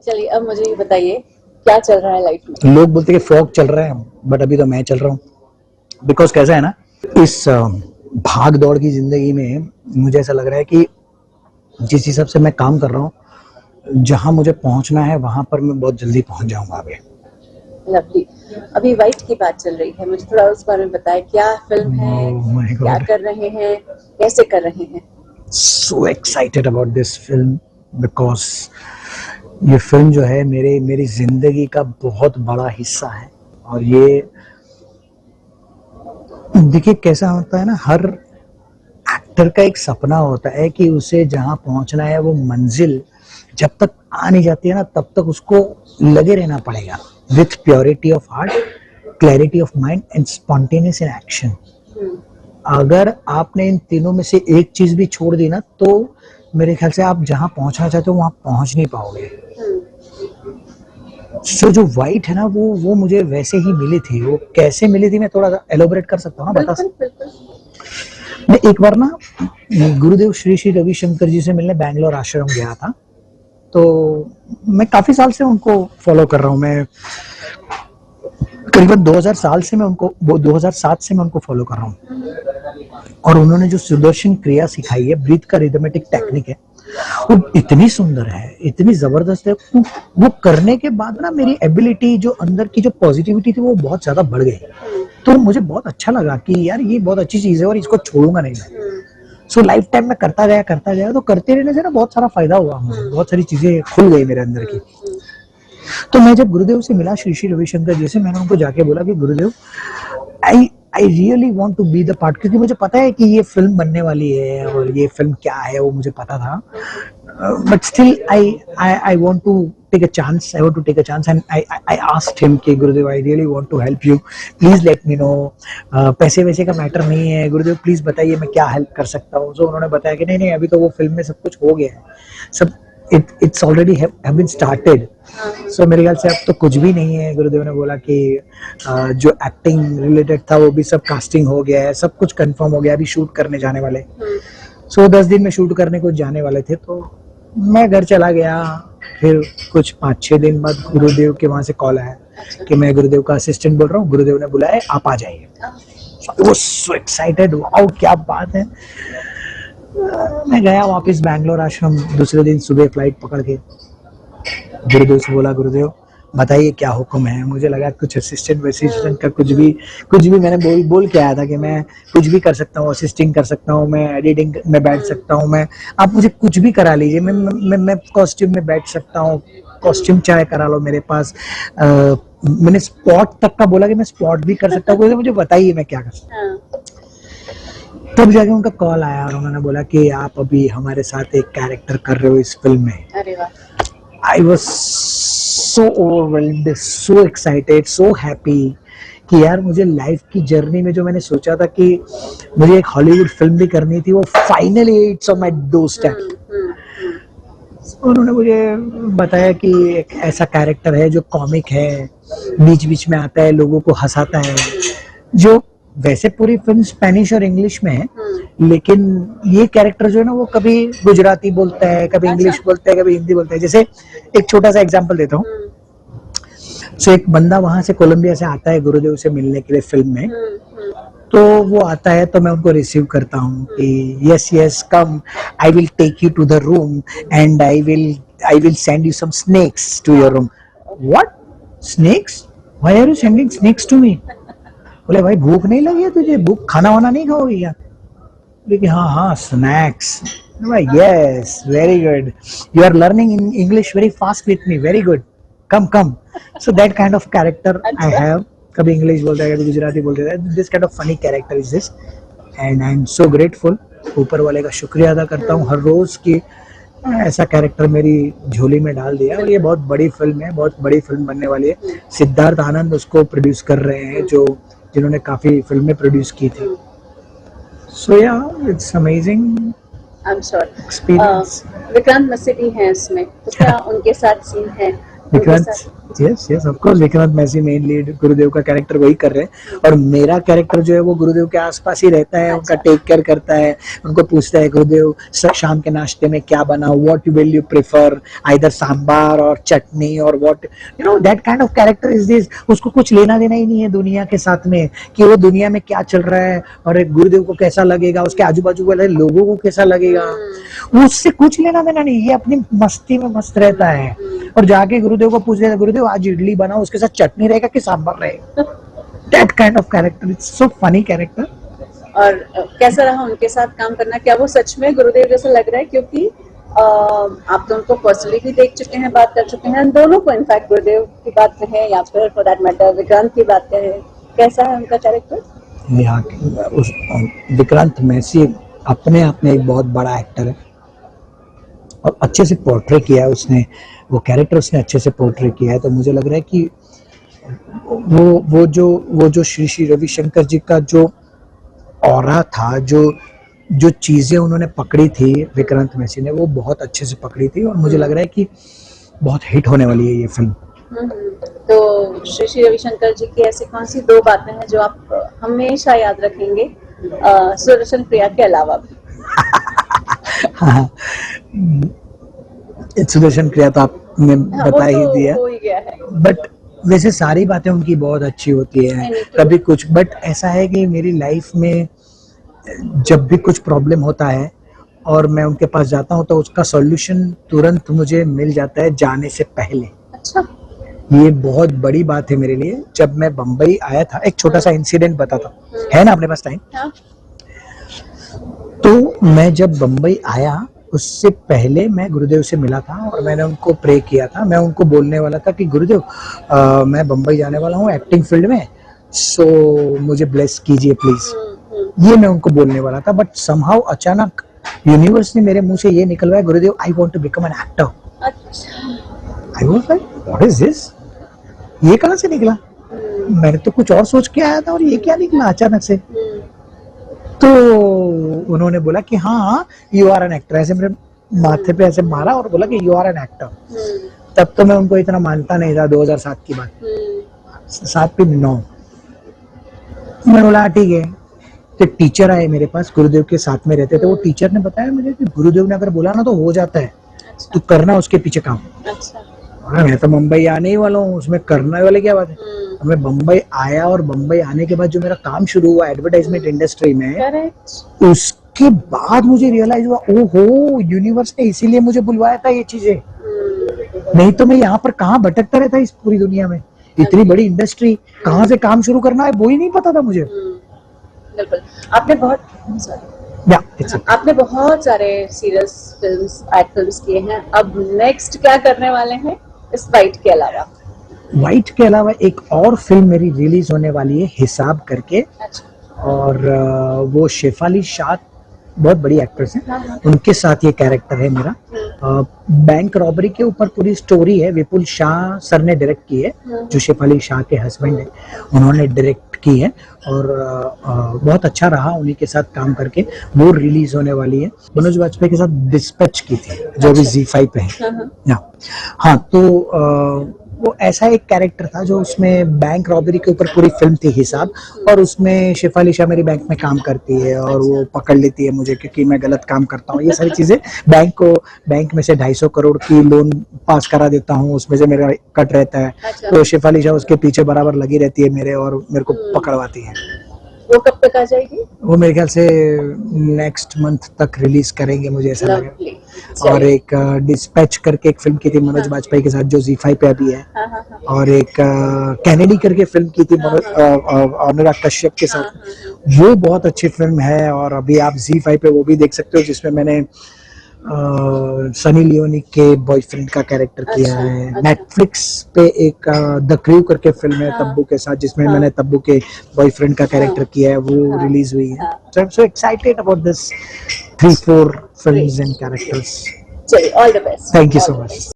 चलिए अब मुझे ये बताइए क्या चल रहा है लाइफ में। लोग बोलते हैं कि फ्रॉक चल रहा है, बट अभी तो मैं चल रहा हूँ। बिकॉज कैसा है ना, इस भाग दौड़ की जिंदगी में मुझे ऐसा लग रहा है कि जिस हिसाब से मैं काम कर रहा हूँ, जहां मुझे पहुंचना है वहां पर मैं बहुत जल्दी पहुंच जाऊंगा आगे। लवली। अभी वाइट की बात चल रही है, मुझे थोड़ा उस बारे में बताएं। क्या फिल्म है, ओह माय क्या गॉड, कर रहे हैं, कैसे कर रहे हैं? So excited about this film because ये फिल्म जो है मेरी जिंदगी का बहुत बड़ा हिस्सा है। और ये देखिए कैसा होता है ना, हर एक्टर का एक सपना होता है कि उसे जहां पहुंचना है वो मंजिल जब तक आ नहीं जाती है ना, तब तक उसको लगे रहना पड़ेगा with purity of heart, clarity of mind and spontaneous in action. Hmm, अगर आपने इन तीनों में से एक चीज भी छोड़ दी ना, तो मेरे ख्याल से आप जहां पहुंचना चाहते हो वहां पहुंच नहीं पाओगे। हम्म, सो जो वाइट है ना, वो मुझे वैसे ही मिली थी। वो कैसे मिली थी मैं थोड़ा एलोबरेट कर सकता हूँ ना, बता बिल्कुल सकता बिल्कुल। हूँ। मैं एक बार ना गुरुदेव श्री श्री रविशंकर जी से मिलने बैंगलोर आश्रम गया था। तो मैं काफी साल से उनको फॉलो कर रहा हूँ। मैं करीबन 2000 साल से मैं उनको वो 2007 से मैं उनको फॉलो कर रहा हूँ। और उन्होंने जो सुदर्शन क्रिया सिखाई है, ब्रीथ का रिदमेटिक टेक्निक है, वो इतनी सुंदर है, इतनी जबरदस्त है। वो करने के बाद ना मेरी एबिलिटी, जो अंदर की जो पॉजिटिविटी थी, वो बहुत ज्यादा बढ़ गई। तो मुझे बहुत अच्छा लगा कि यार ये बहुत अच्छी चीज है और इसको छोड़ूंगा नहीं मैं। सो लाइफ टाइम में करता गया तो करते रहने से ना बहुत सारा फायदा हुआ मुझे, बहुत सारी चीजें खुल गई मेरे अंदर की। तो मैं जब गुरुदेव से मिला, श्री श्री रविशंकर जी से, मैंने उनको जाके बोला कि Gurudev, I I really want to be the part, क्योंकि मुझे पता है कि ये फिल्म बनने वाली है और ये फिल्म क्या है वो मुझे पता था। But still I want to take a chance. I want to take a chance, and I asked him कि गुरुदेव, I really want to help you, please let me know। पैसे वैसे का मैटर नहीं है गुरुदेव, प्लीज बताइए मैं क्या हेल्प कर सकता हूँ। तो उन्होंने बताया कि नहीं नहीं, अभी तो वो फिल्म में सब कुछ हो गया है, सब it's already have been started. So मेरे ख्याल से अब तो कुछ भी नहीं है। गुरुदेव ने बोला कि जो एक्टिंग रिलेटेड था वो भी सब कास्टिंग हो गया है, सब कुछ कंफर्म हो गया, अभी शूट करने जाने वाले। सो 10 दिन में शूट करने को जाने वाले थे, तो मैं घर चला गया। फिर कुछ 5-6 दिन बाद गुरुदेव के वहां से कॉल आया कि मैं गुरुदेव का असिस्टेंट बोल रहा हूँ, गुरुदेव ने बुलाया, आप आ जाइए। वो सो एक्साइटेड, वाओ क्या बात है। मैं गया वापस बैंगलोर आश्रम, दूसरे दिन सुबह फ्लाइट पकड़ के गुरुदेव से बोला, गुरुदेव बताइए क्या हुक्म है। मुझे लगा कुछ असिस्टेंट वसिस्टेंट का कुछ भी मैंने बोल के आया था कि मैं कुछ भी कर सकता हूँ, असिस्टिंग कर सकता हूँ, मैं एडिटिंग में बैठ सकता हूँ, मैं आप मुझे कुछ भी करा लीजिए, मैं कॉस्ट्यूम में बैठ सकता हूँ, कॉस्ट्यूम चाहे करा लो मेरे पास। मैंने स्पॉट तक का बोला कि मैं स्पॉट भी कर सकता हूँ, मुझे बताइए मैं क्या कर सकता हूँ। तब जाके उनका कॉल आया और उन्होंने बोला कि आप अभी हमारे साथ एक कैरेक्टर कर रहे हो इस फिल्म में। अरे वाह। I was so overwhelmed, so excited, so happy कि यार मुझे लाइफ की जर्नी में जो मैंने सोचा था कि मुझे एक हॉलीवुड फिल्म भी करनी थी, वो finally it's on my door step. उन्होंने मुझे बताया कि एक ऐसा कैरेक्टर है जो कॉमिक है, बीच बीच में आता है, लोगों को हंसाता है। जो वैसे पूरी फिल्म स्पेनिश और इंग्लिश में है, लेकिन ये कैरेक्टर जो है ना, वो कभी गुजराती बोलता है, कभी इंग्लिश बोलता है, कभी हिंदी बोलता है। जैसे एक छोटा सा एग्जांपल देता हूँ। सो एक बंदा वहां से कोलंबिया से आता है गुरुदेव से मिलने के लिए फिल्म में। तो वो आता है तो मैं उनको रिसीव करता हूँ कि yes yes come, I will take you to the room and I will send you some snakes to your room. What, snakes? Why are you sending snakes to me? बोले भाई भूख नहीं लगी है तुझे? भूख खाना वाना नहीं खाओगी क्या? बोले हाँ हाँ snacks. Yes very good, you are learning in English very fast with me, very good, come come. So that kind of character I have. कभी इंग्लिश बोलता है, कभी गुजराती बोलता है, this kind of funny character is this, and I am so grateful. ऊपर वाले का शुक्रिया अदा करता हूँ हर रोज की ऐसा कैरेक्टर मेरी झोली में डाल दिया। और ये बहुत बड़ी फिल्म है, बहुत बड़ी फिल्म बनने वाली है। सिद्धार्थ आनंद उसको प्रोड्यूस कर रहे हैं, जो जिन्होंने काफी फिल्में प्रोड्यूस की थी। So yeah it's amazing I am sure. Experience. Vikrant Massey भी हैं इसमें, तो क्या उनके साथ सीन है? Vikrant, yes yes of course, Vikrant Massey main lead, Gurudev का कैरेक्टर वही कर रहे हैं और मेरा कैरेक्टर जो है वो गुरुदेव के आसपास ही रहता है, उनका टेक केयर करता है, उनको पूछता है गुरुदेव शाम के नाश्ते में क्या बनाओ, what will you prefer, either sambar और चटनी और what, you know that kind of character is this. उसको कुछ लेना देना ही नहीं है दुनिया के साथ में कि वो दुनिया में क्या चल रहा है और एक गुरुदेव को कैसा लगेगा, उसके आजू बाजू वाले लोगों को कैसा लगेगा, उससे कुछ लेना देना नहीं, ये अपनी मस्ती में मस्त रहता है। और जाके गुरुदेव को पूछ लेता, गुरुदेव आज इडली बनाओ, उसके साथ चटनी रहेगा कि सांभर रहेगा, that kind of character, it's so funny character. और कैसा रहा उनके साथ काम करना, क्या वो सच में गुरुदेव जैसा लग रहा है? क्योंकि आप तो उनको पर्सनली भी देख चुके हैं, बात कर चुके हैं, दोनों को इनफैक्ट गुरुदेव की बात कहें या फिर फॉर दैट मैटर विक्रांत की बात कहें, कैसा है उनका कैरेक्टर? यहाँ उस विक्रांत मैसी अपने आप में एक बहुत बड़ा एक्टर है और अच्छे से पोर्ट्रे किया है उसने, वो कैरेक्टर उसने अच्छे से पोर्ट्रे किया है। तो मुझे लग रहा है कि वो जो श्री श्री रविशंकर जी का जो ऑरा था, जो चीजें उन्होंने पकड़ी थी विक्रांत मैसी ने, वो बहुत अच्छे से पकड़ी थी और मुझे लग रहा है कि बहुत हिट होने वाली है ये फिल्म। तो श्री श्री रविशंकर जी की ऐसी कौन सी दो बातें हैं जो आप हमेशा याद रखेंगे सुदर्शन प्रिया के अलावा भी? हाँ, सुदर्शन क्रिया तो आपने बता ही दिया, हो ही गया है। बट वैसे सारी बातें उनकी बहुत अच्छी होती है, कभी कुछ, बट ऐसा है कि मेरी लाइफ में जब भी कुछ प्रॉब्लम होता है और मैं उनके पास जाता हूँ तो उसका सॉल्यूशन तुरंत मुझे मिल जाता है जाने से पहले। अच्छा, ये बहुत बड़ी बात है मेरे लिए। जब मैं बम्बई आया था, एक छोटा सा इंसिडेंट बताता हूँ, है ना अपने पास टाइम? हाँ। तो मैं जब बम्बई आया उससे पहले मैं गुरुदेव से मिला था और मैंने उनको प्रे किया था। मैं उनको बोलने वाला था कि गुरुदेव मैं बम्बई जाने वाला हूँ एक्टिंग फील्ड में, सो मुझे ब्लेस कीजिए प्लीज, ये मैं उनको बोलने वाला था। बट समहाउ अचानक यूनिवर्स ने मेरे मुंह से ये निकलवाया, Gurudev I want to become an actor. अच्छा, I was like what is this, ये कहाँ से निकला? मैंने तो कुछ और सोच के आया था और ये क्या निकला अचानक से। तो उन्होंने बोला कि हाँ यू आर एन एक्टर, ऐसे मेरे माथे पे ऐसे मारा और बोला कि यू आर एन एक्टर। तब तो मैं उनको इतना मानता नहीं था, 2007 की बात, 7 भी 9। मैं बोला ठीक है। तो टीचर आए मेरे पास, गुरुदेव के साथ में रहते थे, वो टीचर ने बताया मुझे कि गुरुदेव ने अगर बोला ना तो हो जाता है, तो करना उसके पीछे काम। मैं तो मुंबई आने ही वाला हूँ, उसमें करने वाले क्या बात है। मैं बम्बई आया और बम्बई आने के बाद जो मेरा काम शुरू हुआ एडवर्टाइजमेंट इंडस्ट्री में, उसके बाद मुझे रियलाइज हुआ ओहो यूनिवर्स ने इसीलिए मुझे बुलवाया था ये चीजें, नहीं तो मैं यहाँ पर कहाँ भटकता रहता इस पूरी दुनिया में। इतनी बड़ी इंडस्ट्री, कहाँ से काम शुरू करना है वो ही नहीं पता था मुझे। बिल्कुल, आपने बहुत सारे सीरियल्स, फिल्म्स, एड फिल्म्स किए हैं, अब नेक्स्ट क्या करने वाले हैं इस वाइट के अलावा? वाइट के अलावा एक और फिल्म मेरी रिलीज होने वाली है हिसाब करके। अच्छा। और वो शेफाली शाह बहुत बड़ी एक्ट्रेस है, उनके साथ ये कैरेक्टर है मेरा। बैंक रॉबरी के ऊपर पूरी स्टोरी है, विपुल शाह सर ने डायरेक्ट की है, जो शेफाली शाह के हस्बैंड है, उन्होंने डायरेक्ट की है और बहुत अच्छा रहा उन्हीं के साथ काम करके। वो रिलीज होने वाली है, मनोज वाजपेयी के साथ डिस्पैच की थी जो अभी ZEE5 पे है। हाँ, तो वो ऐसा एक कैरेक्टर था जो उसमें बैंक रॉबरी के ऊपर पूरी फिल्म थी हिसाब, और उसमें शेफाली शाह मेरी बैंक में काम करती है और वो पकड़ लेती है मुझे क्योंकि मैं गलत काम करता हूँ। ये सारी चीजें, बैंक में से 250 करोड़ की लोन पास करा देता हूँ, उसमें से मेरा कट रहता है। तो शेफाली शाह उसके पीछे बराबर लगी रहती है मेरे और मेरे को पकड़वाती है। वो कब तक आ जाएगी? वो मेरे ख्याल से नेक्स्ट मंथ तक रिलीज करेंगे, मुझे ऐसा लगा। और एक डिस्पैच करके एक फिल्म की थी मनोज वाजपेयी के साथ जो ZEE5 पे अभी है। और एक कैनेडी करके फिल्म की थी अनुराग कश्यप के साथ, वो बहुत अच्छी फिल्म है और अभी आप ZEE5 पे वो भी देख सकते हो, जिसमें मैंने सनी लियोनी के बॉयफ्रेंड का कैरेक्टर किया है। नेटफ्लिक्स पे एक द क्रू करके फिल्म है तब्बू के साथ, जिसमें मैंने तब्बू के बॉयफ्रेंड का कैरेक्टर किया है, वो रिलीज हुई है। So I'm so excited about this 3-4 films and characters. All the best. Thank you so much.